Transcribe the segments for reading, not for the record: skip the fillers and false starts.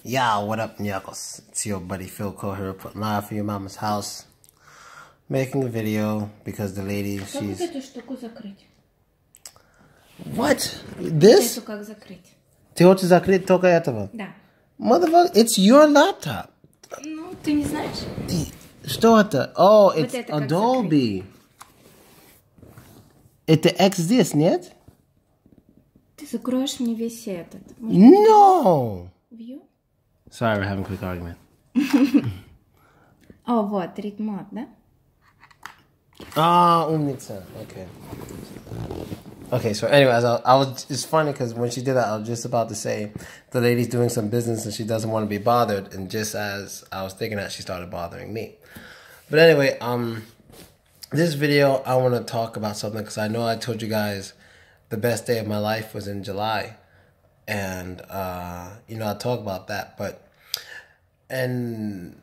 Yeah, what up, Nyakos? It's your buddy Phil Cole here, putting live for your mama's house. Making a video because the lady, she's... Как эту штуку закрыть? What? This? Эту как закрыть? Ты хочешь закрыть только этого? Да. Motherfucker, it's your laptop. Ну, ты не знаешь? Что это? Oh, it's это как Adobe. Это X нет? Ты закроешь мне весь этот. No! View? Sorry, we're having a quick argument. О, вот, read mode, да? Ah, umnitsa. Okay. Okay, so anyways, I was, it's funny because when she did that, I was just about to say the lady's doing some business and she doesn't want to be bothered, and just as I was thinking that, she started bothering me. But anyway, this video, I want to talk about something because I know I told you guys the best day of my life was in July, and you know, I talk about that, and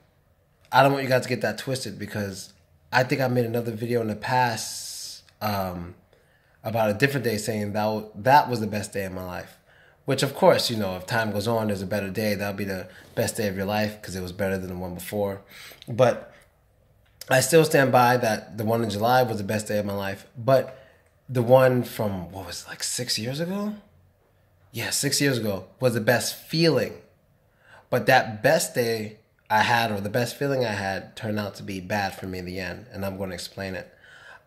I don't want you guys to get that twisted because I think I made another video in the past about a different day saying that was the best day of my life. Which, of course, you know, if time goes on, there's a better day. That'll be the best day of your life because it was better than the one before. But I still stand by that the one in July was the best day of my life. But the one from, what was it, like 6 years ago? Yeah, 6 years ago was the best feeling. But that best day I had, or the best feeling I had, turned out to be bad for me in the end, and I'm going to explain it.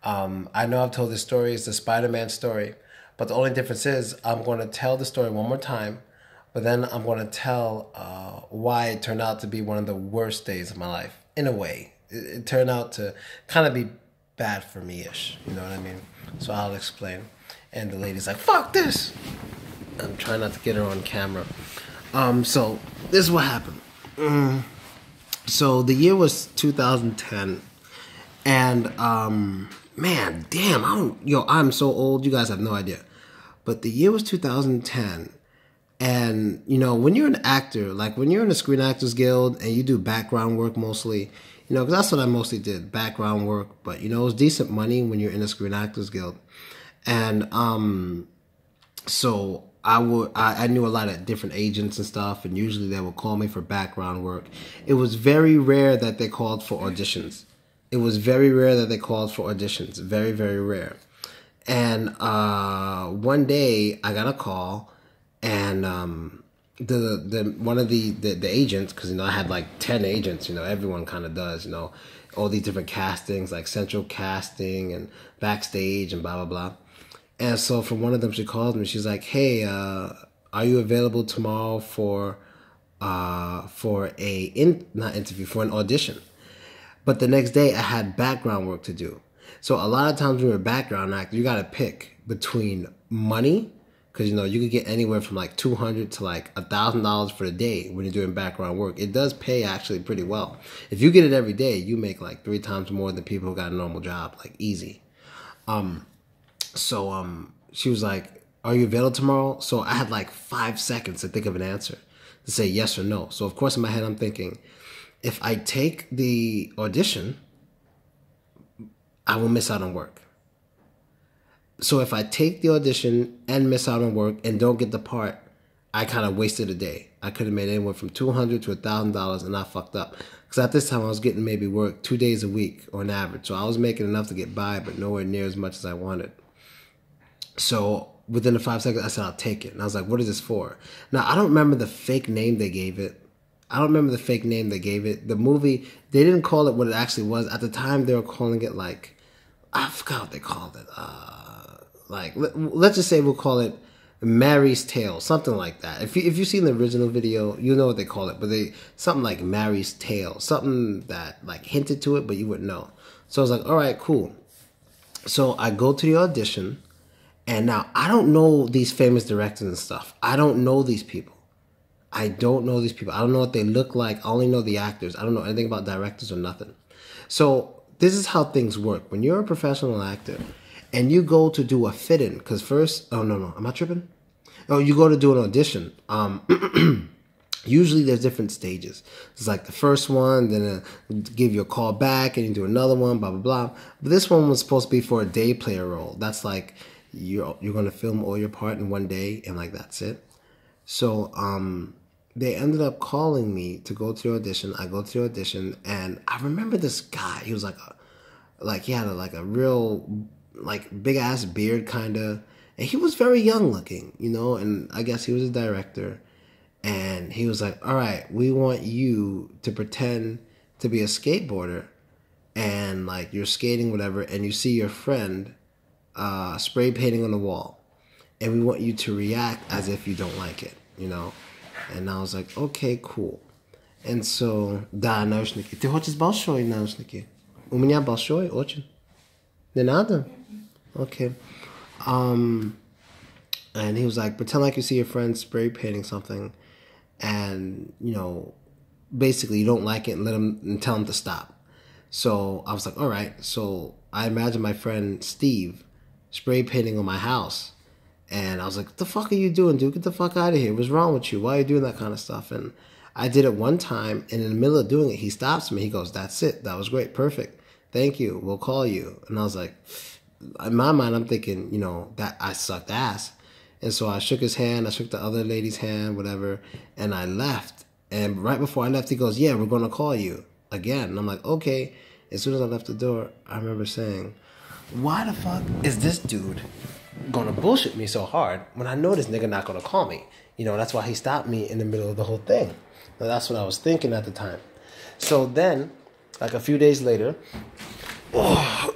I know I've told this story, it's the Spider-Man story, but the only difference is I'm going to tell the story one more time, but then I'm going to tell why it turned out to be one of the worst days of my life, in a way. It turned out to kind of be bad for me-ish, you know what I mean? So I'll explain. And the lady's like, fuck this! I'm trying not to get her on camera. So this is what happened. So the year was 2010, and man, damn, I'm so old. You guys have no idea. But the year was 2010, and you know, when you're an actor, like when you're in the Screen Actors Guild and you do background work mostly, you know, because that's what I mostly did, background work. But you know, it was decent money when you're in the Screen Actors Guild, and so I knew a lot of different agents and stuff, and usually they would call me for background work. It was very rare that they called for auditions. It was very rare that they called for auditions. Very, very rare. And one day I got a call, and one of the agents, because you know I had like 10 agents. You know, everyone kind of does. You know, all these different castings, like central casting and backstage and blah blah blah. And so from one of them, she called me. She's like, "Hey, are you available tomorrow for not interview, for an audition?" But the next day, I had background work to do. So a lot of times when you're a background actor, you got to pick between money, because you know you could get anywhere from like $200 to like $1,000 for the day when you're doing background work. It does pay actually pretty well. If you get it every day, you make like 3 times more than people who got a normal job, like easy. So she was like, "Are you available tomorrow?" So I had like 5 seconds to think of an answer to say yes or no. So of course in my head I'm thinking, if I take the audition, I will miss out on work. So if I take the audition and miss out on work and don't get the part, I kind of wasted a day. I could have made anywhere from $200 to $1,000, and I fucked up. Because at this time I was getting maybe work 2 days a week on average. So I was making enough to get by, but nowhere near as much as I wanted. So within the 5 seconds, I said, "I'll take it." And I was like, "What is this for?" Now, I don't remember the fake name they gave it. The movie, they didn't call it what it actually was. At the time, they were calling it like, I forgot what they called it. Like, let's just say we'll call it Mary's Tale, something like that. If you've seen the original video, you know what they call it. But something like Mary's Tale, something that like hinted to it, but you wouldn't know. So I was like, all right, cool. So I go to the audition. And now, I don't know these famous directors and stuff. I don't know these people. I don't know what they look like. I only know the actors. I don't know anything about directors or nothing. So this is how things work. When you're a professional actor and you go to do a fit-in, because first, oh, no, am I tripping? Oh, you go to do an audition. Usually there's different stages. It's like the first one, then give you a call back and you do another one, blah, blah, blah. But this one was supposed to be for a day player role. That's like, you're going to film all your part in one day, and like that's it. So they ended up calling me to go to the audition. I go to the audition, and I remember this guy. He was he had a real, like, big ass beard, kind of, and he was very young looking, and I guess he was a director. And he was like, all right, we want you to pretend to be a skateboarder, and like you're skating, whatever, and you see your friend spray painting on the wall, and we want you to react as if you don't like it, And I was like, okay, cool. And so, да, наушники. Ты хочешь большой наушники? У меня большой, очень. Не надо? Okay. And he was like, pretend like you see your friend spray painting something, and basically you don't like it, and tell him to stop. So I was like, all right. So I imagine my friend Steve spray painting on my house, and I was like, what the fuck are you doing, dude? Get the fuck out of here. What's wrong with you? Why are you doing that kind of stuff? And I did it one time, and in the middle of doing it, he stops me. He goes, that's it. That was great. Perfect. Thank you. We'll call you. And I was like, in my mind, I'm thinking, that I sucked ass. And so I shook his hand. I shook the other lady's hand, whatever, and I left. And right before I left, he goes, yeah, we're going to call you again. And I'm like, okay. As soon as I left the door, I remember saying, why the fuck is this dude gonna bullshit me so hard when I know this nigga not gonna call me? That's why he stopped me in the middle of the whole thing. Now, that's what I was thinking at the time. So then, like a few days later, and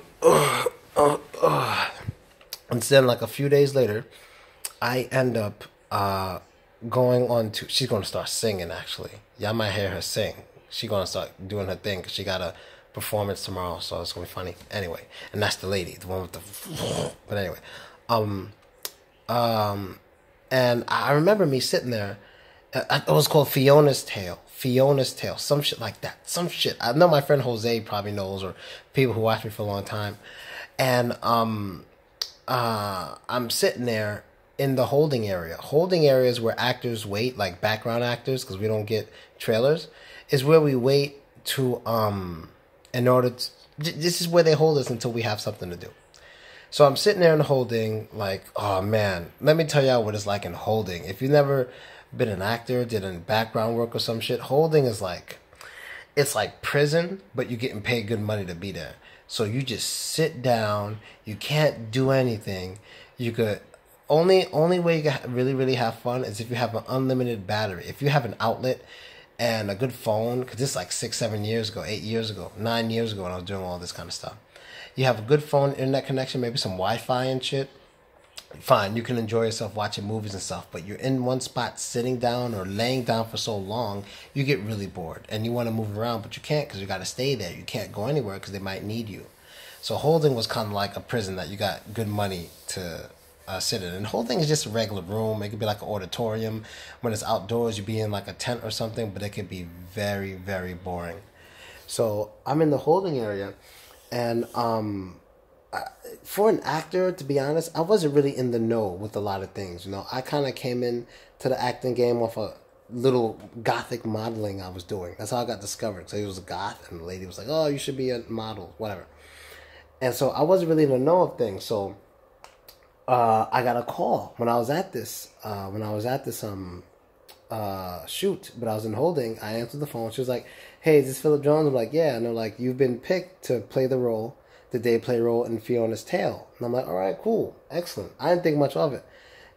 then like a few days later, I end up going on to, she's gonna start singing actually. Y'all might hear her sing. She's gonna start doing her thing because she got a performance tomorrow, so it's gonna be funny. Anyway, and that's the lady, the one with the. But anyway, and I remember me sitting there. It was called Fiona's Tale. Fiona's Tale, some shit like that. Some shit. I know my friend Jose probably knows, or people who watch me for a long time. And I'm sitting there in the holding area. Holding area is where actors wait, like background actors, because we don't get trailers. Is where we wait to in order to, this is where they hold us until we have something to do. So I'm sitting there in holding, like, oh man, let me tell y'all what it's like in holding. If you've never been an actor, did any background work or some shit, holding is like, it's like prison, but you're getting paid good money to be there. So you just sit down, you can't do anything. You could, only way you can really, really have fun is if you have an unlimited battery. If you have an outlet and a good phone, because this is like 6, 7 years ago, 8 years ago, 9 years ago when I was doing all this kind of stuff. You have a good phone, internet connection, maybe some Wi-Fi and shit. Fine, you can enjoy yourself watching movies and stuff, but you're in one spot sitting down or laying down for so long, you get really bored. And you want to move around, but you can't because you got to stay there. You can't go anywhere because they might need you. So holding was kind of like a prison that you got good money to sit in. And holding is just a regular room. It could be like an auditorium. When it's outdoors, you'd be in like a tent or something, but it could be very, very boring. So I'm in the holding area, and for an actor, to be honest, I wasn't really in the know with a lot of things. I kind of came in to the acting game off a little gothic modeling I was doing. That's how I got discovered. So he was a goth, and the lady was like, "Oh, you should be a model, whatever." And so I wasn't really in the know of things. So I got a call when I was at this shoot, but I was in holding. I answered the phone. She was like, "Hey, is this Philip Jones?" I'm like, "Yeah." And they're like, "You've been picked to play the role, the day play role in Fiona's Tale." And I'm like, "All right, cool, excellent." I didn't think much of it.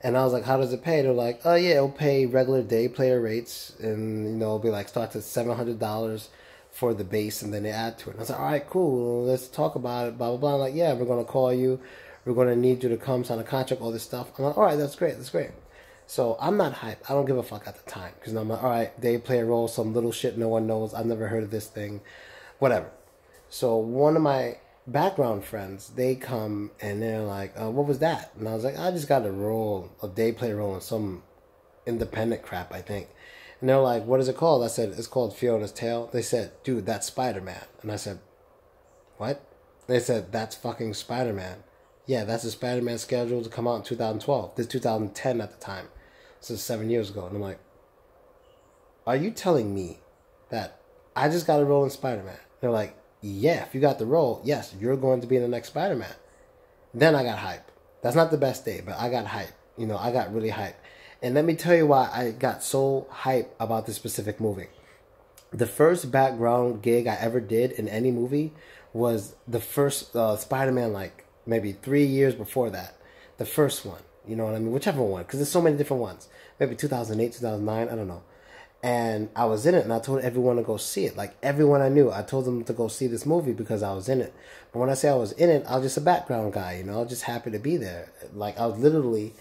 And I was like, "How does it pay?" They're like, "Oh yeah, it'll pay regular day player rates, and it'll be like starts at $700 for the base, and then they add to it." And I was like, "All right, cool, let's talk about it." Blah blah blah. I'm like, "Yeah, we're gonna call you. We're gonna need you to come sign a contract, all this stuff." I'm like, "All right, that's great, that's great." So I'm not hyped. I don't give a fuck at the time because I'm like, "All right, they play a role, some little shit no one knows. I've never heard of this thing, whatever." So one of my background friends, they come and they're like, "What was that?" And I was like, "I just got a day play role in some independent crap, I think." And they're like, "What is it called?" I said, "It's called Fiona's Tale." They said, "Dude, that's Spider-Man." And I said, "What?" They said, "That's fucking Spider-Man." Yeah, that's a Spider-Man scheduled to come out in 2012. This is 2010 at the time. So 7 years ago. And I'm like, "Are you telling me that I just got a role in Spider-Man?" They're like, "Yeah, if you got the role, yes, you're going to be in the next Spider-Man." Then I got hype. That's not the best day, but I got hype. I got really hype. And let me tell you why I got so hype about this specific movie. The first background gig I ever did in any movie was the first Spider-Man, like maybe 3 years before that. The first one, you know what I mean? Whichever one, because there's so many different ones. Maybe 2008, 2009, I don't know. And I was in it, and I told everyone to go see it. Like, everyone I knew, I told them to go see this movie because I was in it. But when I say I was in it, I was just a background guy, you know? I was just happy to be there. Like, I was literally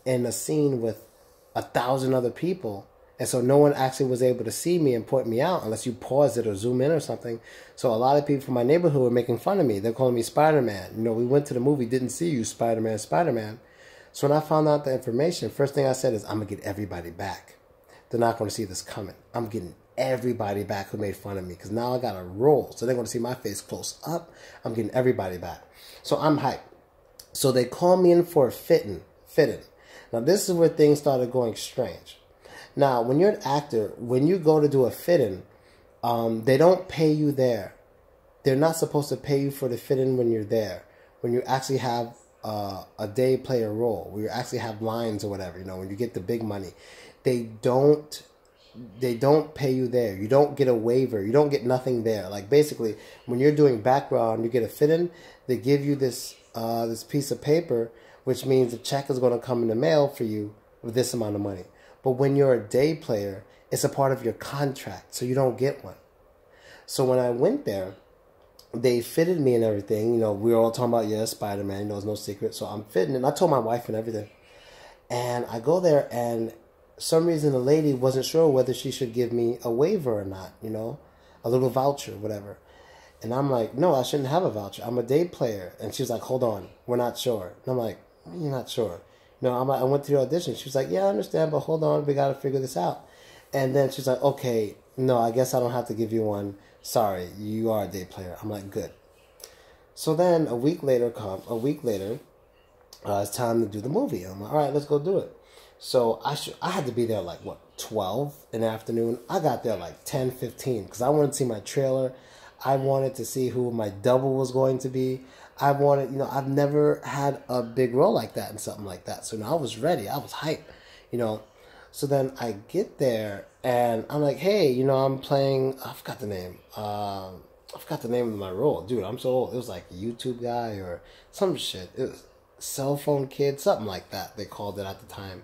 in a scene with 1,000 other people. And so no one actually was able to see me and point me out unless you pause it or zoom in or something. So a lot of people from my neighborhood were making fun of me. They're calling me Spider-Man. You know, we went to the movie, didn't see you, Spider-Man, Spider-Man. So when I found out the information, first thing I said is, I'm going to get everybody back. They're not going to see this coming. I'm getting everybody back who made fun of me because now I got a role. So they're going to see my face close up. I'm getting everybody back. So I'm hyped. So they called me in for a fitting. Now this is where things started going strange. Now, when you're an actor, when you go to do a fit-in, they don't pay you there. They're not supposed to pay you for the fit-in when you're there. When you actually have a day player role, where you actually have lines or whatever, you know, when you get the big money, they don't pay you there. You don't get a waiver. You don't get nothing there. Like basically, when you're doing background, you get a fit-in. They give you this this piece of paper, which means the check is going to come in the mail for you with this amount of money. But when you're a day player, it's a part of your contract, so you don't get one. So when I went there, they fitted me and everything. You know, we were all talking about, yeah, Spider-Man, you know, it's no secret. So I'm fitting, and I told my wife and everything. And I go there, and for some reason the lady wasn't sure whether she should give me a waiver or not, you know, a little voucher, whatever. And I'm like, no, I shouldn't have a voucher. I'm a day player. And she was like, hold on, we're not sure. And I'm like, you're not sure? No, I went through the audition. She was like, yeah, I understand, but hold on, we got to figure this out. And then she's like, okay, no, I guess I don't have to give you one. Sorry, you are a day player. I'm like, good. So then a week later, it's time to do the movie. I'm like, all right, let's go do it. So I had to be there like, 12 in the afternoon. I got there like 10, 15 because I wanted to see my trailer. I wanted to see who my double was going to be. I wanted, you know, I've never had a big role like that and something like that. So now I was ready. I was hyped, you know. So then I get there and I'm like, hey, you know, I'm playing, I forgot the name. I forgot the name of my role. Dude, I'm so old. It was like a YouTube guy or some shit. It was cell phone kid, something like that they called it at the time.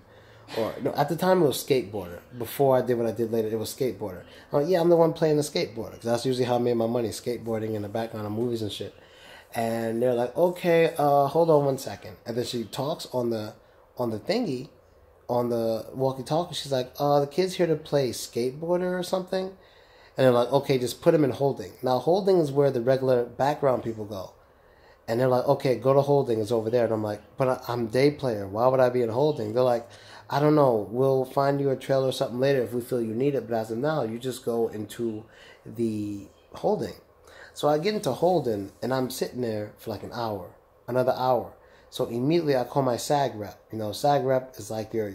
Or, no, at the time it was skateboarder. Before I did what I did later, it was skateboarder. I'm like, yeah, I'm the one playing the skateboarder. Because that's usually how I made my money, skateboarding in the background of movies and shit. And they're like, okay, hold on 1 second. And then she talks on the thingy, on the walkie-talkie. She's like, the kid's here to play skateboarder or something. And they're like, okay, just put him in holding. Now, holding is where the regular background people go. And they're like, okay, go to holding. It's over there. And I'm like, but I'm day player. Why would I be in holding? They're like, I don't know. We'll find you a trailer or something later if we feel you need it. But as of now, you just go into the holding. So I get into holding, and I'm sitting there for like an hour, another hour. So immediately I call my SAG rep. You know, SAG rep is like your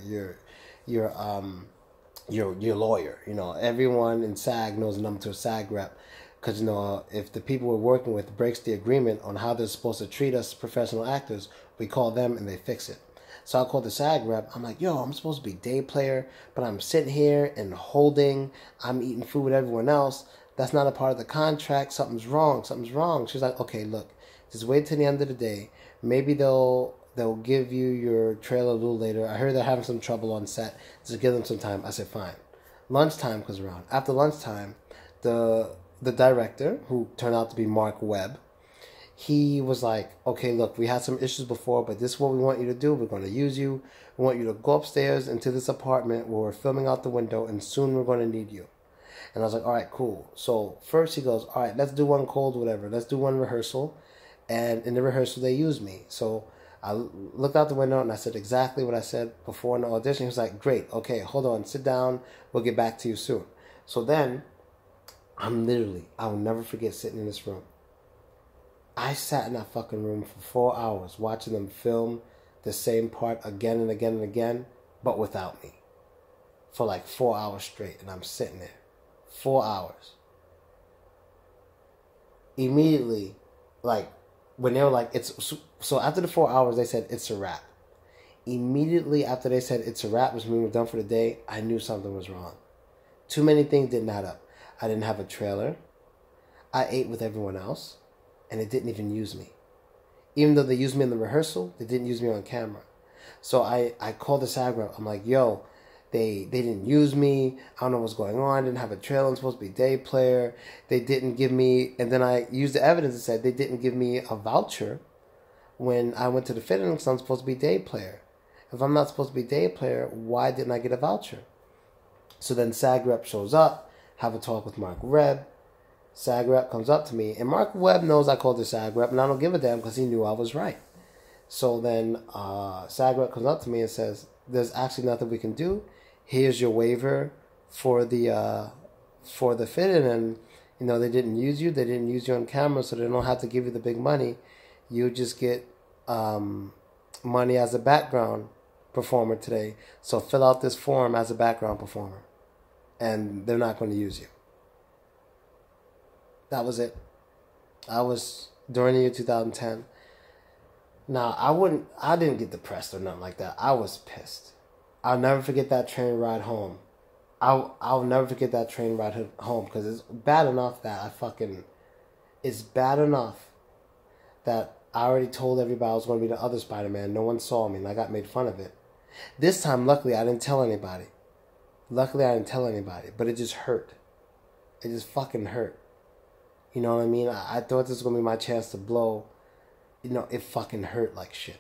lawyer. You know, everyone in SAG knows the number to a SAG rep. Because, you know, if the people we're working with breaks the agreement on how they're supposed to treat us professional actors, we call them and they fix it. So I called the SAG rep. I'm like, yo, I'm supposed to be day player, but I'm sitting here and holding. I'm eating food with everyone else. That's not a part of the contract. Something's wrong. She's like, okay, look, just wait till the end of the day. Maybe they'll give you your trailer a little later. I heard they're having some trouble on set. Just give them some time. I said, fine. Lunchtime comes around. After lunchtime, the director, who turned out to be Mark Webb, he was like, okay, look, we had some issues before, but this is what we want you to do. We're going to use you. We want you to go upstairs into this apartment where we're filming out the window, and soon we're going to need you. And I was like, all right, cool. So first he goes, all right, let's do one cold, whatever. Let's do one rehearsal. And in the rehearsal, they used me. So I looked out the window and I said exactly what I said before in the audition. He was like, great, okay, hold on, sit down. We'll get back to you soon. So then I'll never forget sitting in this room. I sat in that fucking room for 4 hours watching them film the same part again and again and again, but without me. For like 4 hours straight. And I'm sitting there. 4 hours. Immediately, like, when they were like, so after the 4 hours, they said, it's a wrap. Immediately after they said it's a wrap, which means we're done for the day, I knew something was wrong. Too many things didn't add up. I didn't have a trailer. I ate with everyone else, and they didn't even use me. Even though they used me in the rehearsal, they didn't use me on camera. So I called the SAG rep. I'm like, yo, they didn't use me. I don't know what's going on. I didn't have a trailer. I'm supposed to be day player. They didn't give me, and then I used the evidence and said they didn't give me a voucher when I went to the fitting because I'm supposed to be day player. If I'm not supposed to be day player, why didn't I get a voucher? So then SAG rep shows up, have a talk with Mark Webb. SAG rep comes up to me, and Mark Webb knows I called the SAG rep, and I don't give a damn because he knew I was right. So then SAG rep comes up to me and says, there's actually nothing we can do. Here's your waiver for the fitting, and they didn't use you. They didn't use you on camera, so they don't have to give you the big money. You just get money as a background performer today. So fill out this form as a background performer, and they're not going to use you. That was it. I was during the year 2010. Now, I didn't get depressed or nothing like that. I was pissed. I'll never forget that train ride home. I'll never forget that train ride home because it's bad enough that it's bad enough that I already told everybody I was going to be the other Spider-Man. No one saw me and I got made fun of it. This time, luckily, I didn't tell anybody. But it just hurt. It just fucking hurt. You know what I mean? I thought this was going to be my chance to blow. It fucking hurt like shit.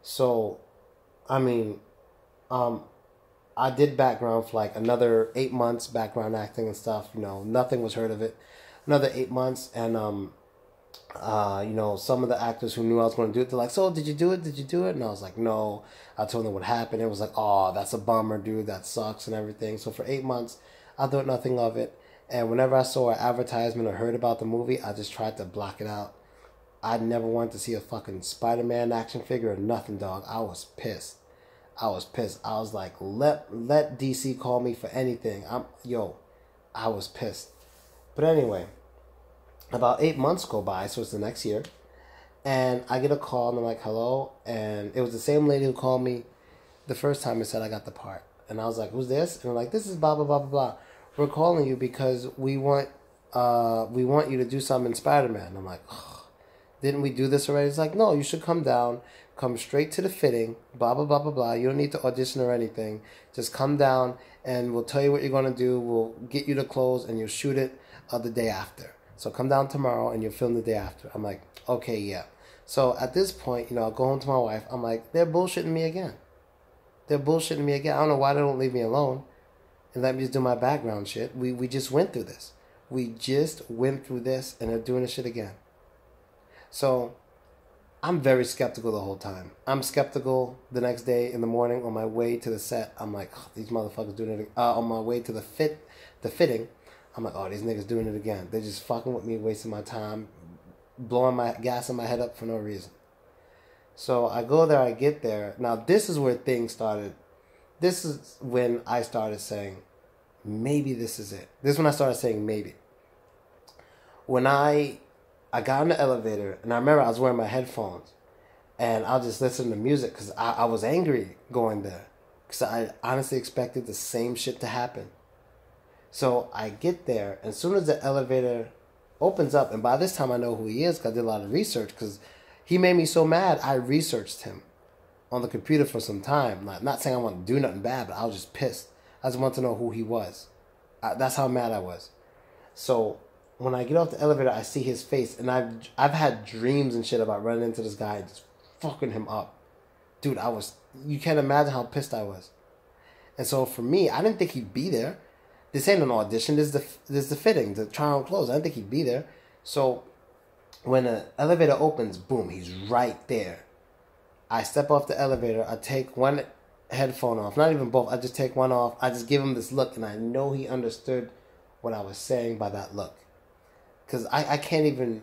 So, I mean, I did background for like another 8 months, background acting and stuff. Nothing was heard of it. Another 8 months, and some of the actors who knew I was going to do it, they're like, so did you do it? And I was like, no. I told them what happened. It was like, oh, that's a bummer, dude. That sucks and everything. So for 8 months, I thought nothing of it. And whenever I saw an advertisement or heard about the movie, I just tried to block it out. I never wanted to see a fucking Spider-Man action figure or nothing, dog. I was pissed. I was like, let DC call me for anything. I was pissed. But anyway, about 8 months go by, so it's the next year. And I get a call, and I'm like, hello? And it was the same lady who called me the first time and said I got the part. And I was like, who's this? And I'm like, this is blah, blah, blah, blah, blah. We're calling you because we want you to do something in Spider-Man. And I'm like, ugh, didn't we do this already? It's like, no, you should come down, come straight to the fitting, blah, blah, blah, blah, blah. You don't need to audition or anything. Just come down, and we'll tell you what you're going to do. We'll get you the clothes, and you'll shoot it the day after. So come down tomorrow, and you'll film the day after. I'm like, okay, yeah. So at this point, I go home to my wife. I'm like, they're bullshitting me again. I don't know why they don't leave me alone and let me just do my background shit. We just went through this. And they're doing this shit again. So I'm very skeptical the whole time. I'm skeptical the next day in the morning on my way to the set. I'm like, oh, these motherfuckers doing it. On my way to the fitting, I'm like, oh, these niggas doing it again. They're just fucking with me, wasting my time, gassing my head up for no reason. So I go there, I get there. Now this is where things started. This is when I started saying, maybe this is it. This is when I started saying maybe. When I got in the elevator, and I remember I was wearing my headphones, and I was just listening to music because I was angry going there. Because I honestly expected the same shit to happen. So I get there, and as soon as the elevator opens up, and by this time I know who he is because I did a lot of research, because he made me so mad, I researched him on the computer for some time. Not saying I want to do nothing bad, but I was just pissed. I just wanted to know who he was. That's how mad I was. So when I get off the elevator, I see his face, and I've had dreams and shit about running into this guy and just fucking him up. Dude, you can't imagine how pissed I was. And so for me, I didn't think he'd be there. This ain't an audition. This is the fitting, the try on clothes. I didn't think he'd be there. So when the elevator opens, boom, he's right there. I step off the elevator. I take one headphone off. Not even both. I just take one off. I just give him this look, and I know he understood what I was saying by that look. Because I can't even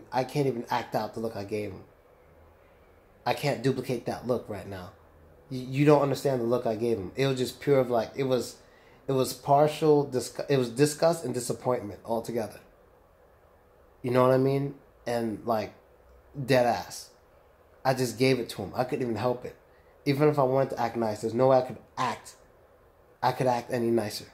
act out the look I gave him. I can't duplicate that look right now. You don't understand the look I gave him. It was just pure of like, it was partial, it was disgust and disappointment altogether. You know what I mean? And like, dead ass. I just gave it to him. I couldn't even help it. Even if I wanted to act nice, there's no way I could act any nicer.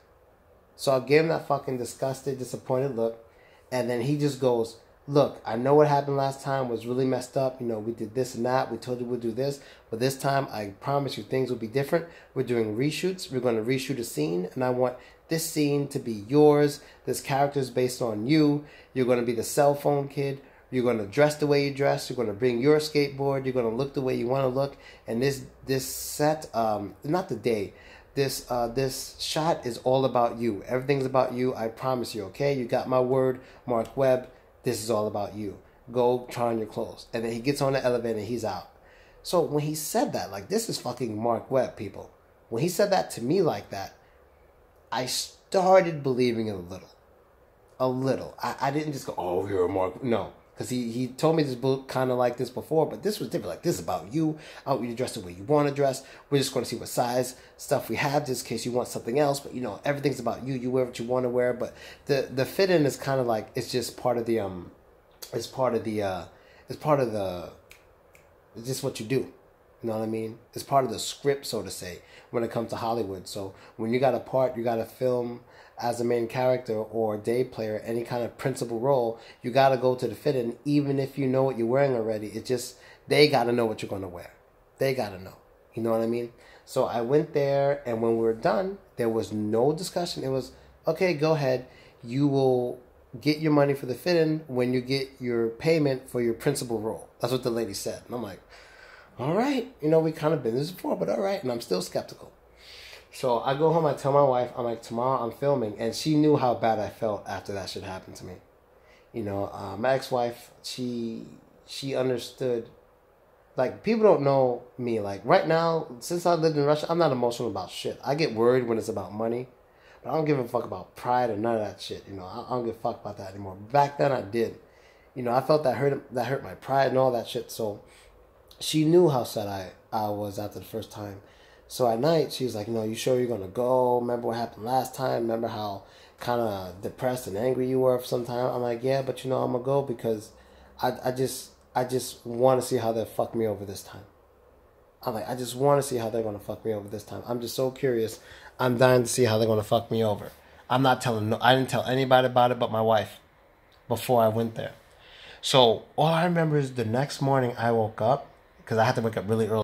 So I gave him that fucking disgusted, disappointed look. And then he just goes, look, I know what happened last time was really messed up. You know, we did this and that. We told you we'd do this. But this time, I promise you things will be different. We're doing reshoots. We're going to reshoot a scene. And I want this scene to be yours. This character is based on you. You're going to be the cell phone kid. You're going to dress the way you dress. You're going to bring your skateboard. You're going to look the way you want to look. And this set, not the day, this shot is all about you. Everything's about you. I promise you, okay? You got my word, Mark Webb. This is all about you. Go try on your clothes. And then he gets on the elevator and he's out. So when he said that, like, this is fucking Mark Webb, people. When he said that to me like that, I started believing it a little. A little. I didn't just go, oh, you're a Mark. No. Because he told me this book kind of like this before, but this was different. Like, this is about you. I want you to dress the way you want to dress. We're just going to see what size stuff we have, just in case you want something else. But, you know, everything's about you. You wear what you want to wear. But the fit-in is kind of like, it's just part of the, it's just what you do. You know what I mean? It's part of the script, so to say, when it comes to Hollywood. So when you got a part, you got to film as a main character or day player, any kind of principal role, you got to go to the fit-in, even if you know what you're wearing already. It's just, they got to know what you're going to wear. They got to know. You know what I mean? So I went there, and when we were done, there was no discussion. It was, okay, go ahead. You will get your money for the fit-in when you get your payment for your principal role. That's what the lady said. And I'm like, all right. You know, we kind of been this before, but all right. And I'm still skeptical. So I go home, I tell my wife, I'm like, tomorrow I'm filming. And she knew how bad I felt after that shit happened to me. You know, my ex-wife, she understood. Like, people don't know me. Like, right now, since I lived in Russia, I'm not emotional about shit. I get worried when it's about money. But I don't give a fuck about pride or none of that shit. You know, I don't give a fuck about that anymore. Back then, I did. You know, I felt that hurt my pride and all that shit. So she knew how sad I was after the first time. So at night, she was like, you know, you sure you're going to go? Remember what happened last time? Remember how kind of depressed and angry you were for some time? I'm like, yeah, but you know, I'm going to go because I just want to see how they fuck me over this time. I'm like, I just want to see how they're going to fuck me over this time. I'm just so curious. I'm dying to see how they're going to fuck me over. I didn't tell anybody about it but my wife before I went there. So all I remember is the next morning I woke up, because I had to wake up really early.